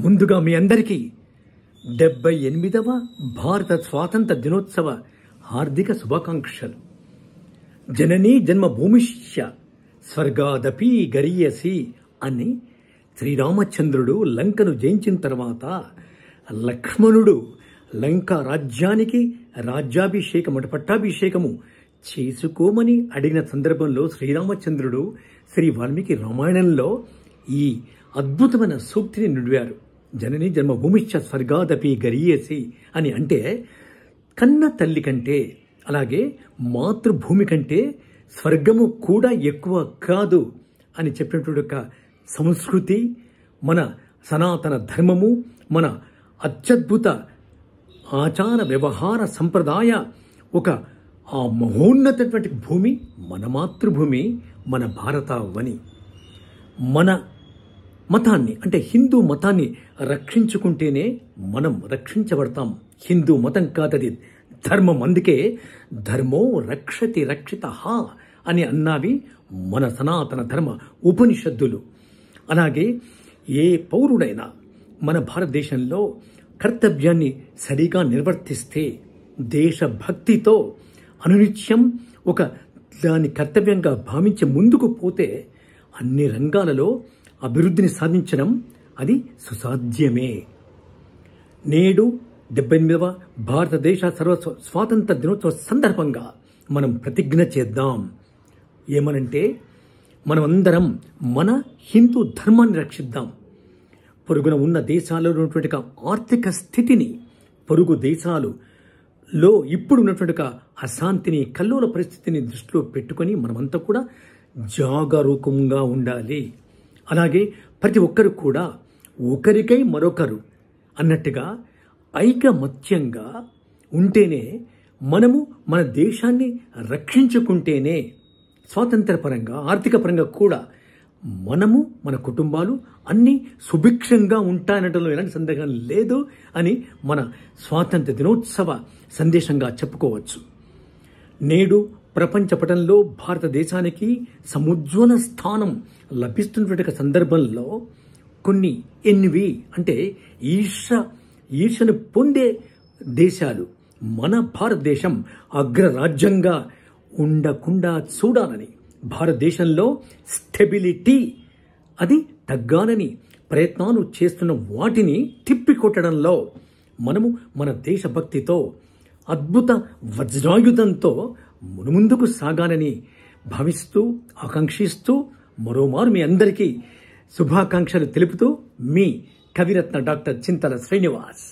ముందుగా మీ అందరికీ 78వ భారత స్వాతంత్ర దినోత్సవ హార్దిక శుభాకాంక్షలు. జననీ జన్మభూమిశ్చ స్వర్గాదపి గరీయసి అని శ్రీరామచంద్రుడు లంకను జయించిన తర్వాత లక్ష్మణుడు లంకా రాజ్యానికి పట్టాభిషేకము చేసుకోమని అడిగిన సందర్భంలో శ్రీరామచంద్రుడు శ్రీ వాల్మీకి రామాయణంలో ఈ అద్భుతమైన సూక్తిని నుడివారు. జనని జన్మభూమిశ్చ స్వర్గాదపి గరీయసి అని అంటే కన్న తల్లి కంటే అలాగే మాతృభూమి కంటే స్వర్గము కూడా ఎక్కువ కాదు అని చెప్పినటువంటి ఒక సంస్కృతి, మన సనాతన ధర్మము, మన అత్యద్భుత ఆచార వ్యవహార సంప్రదాయ ఒక ఆ మహోన్నతటువంటి భూమి మన మాతృభూమి, మన భారతావని. మన మతాన్ని అంటే హిందూ మతాన్ని రక్షించుకుంటేనే మనం రక్షించబడతాం. హిందూ మతం కాదది ధర్మం. అందుకే ధర్మో రక్షతి రక్షితః అని అన్నావి మన సనాతన ధర్మ ఉపనిషత్తులు. అలాగే ఏ పౌరుడైనా మన భారతదేశంలో కర్తవ్యాన్ని సరిగా నిర్వర్తిస్తే, దేశభక్తితో అనునిత్యం ఒక దాని కర్తవ్యంగా భావించి ముందుకు పోతే అన్ని రంగాలలో అభివృద్ధిని సాధించడం అది సుసాధ్యమే. నేడు 78వ భారతదేశ స్వాతంత్ర దినోత్సవ సందర్భంగా మనం ప్రతిజ్ఞ చేద్దాం. ఏమనంటే మనమందరం మన హిందూ ధర్మాన్ని రక్షిద్దాం. పొరుగున ఉన్న దేశాల్లో ఉన్నటువంటి ఆర్థిక స్థితిని, పొరుగు దేశాలలో ఇప్పుడు ఉన్నటువంటి అశాంతిని, కల్లోల పరిస్థితిని దృష్టిలో పెట్టుకొని మనమంతా కూడా జాగరూకంగా ఉండాలి. అలాగే ప్రతి ఒక్కరు కూడా ఒకరికై మరొకరు అన్నట్టుగా ఐకమత్యంగా ఉంటేనే మనము మన దేశాన్ని రక్షించుకుంటేనే స్వాతంత్రపరంగా, ఆర్థిక పరంగా కూడా మనము, మన కుటుంబాలు అన్నీ సుభిక్షంగా ఉంటాయనటంలో ఎలాంటి సందేహం లేదు అని మన స్వాతంత్ర దినోత్సవ సందేశంగా చెప్పుకోవచ్చు. నేడు ప్రపంచ పటంలో భారతదేశానికి సముజ్వల స్థానం లభిస్తున్నటువంటి సందర్భంలో కొన్ని ఎన్వి అంటే ఈర్షను పొందే దేశాలు మన భారతదేశం అగ్రరాజ్యంగా ఉండకుండా చూడాలని, భారతదేశంలో స్టెబిలిటీ అది తగ్గాలని ప్రయత్నాలు చేస్తున్న వాటిని తిప్పికొట్టడంలో మనము మన దేశభక్తితో, అద్భుత వజ్రాయుధంతో ముందుకు సాగాలని భావిస్తూ, ఆకాంక్షిస్తూ మరోమారు మీ అందరికీ శుభాకాంక్షలు తెలుపుతూ మీ కవిరత్న డాక్టర్ చింతల శ్రీనివాస్.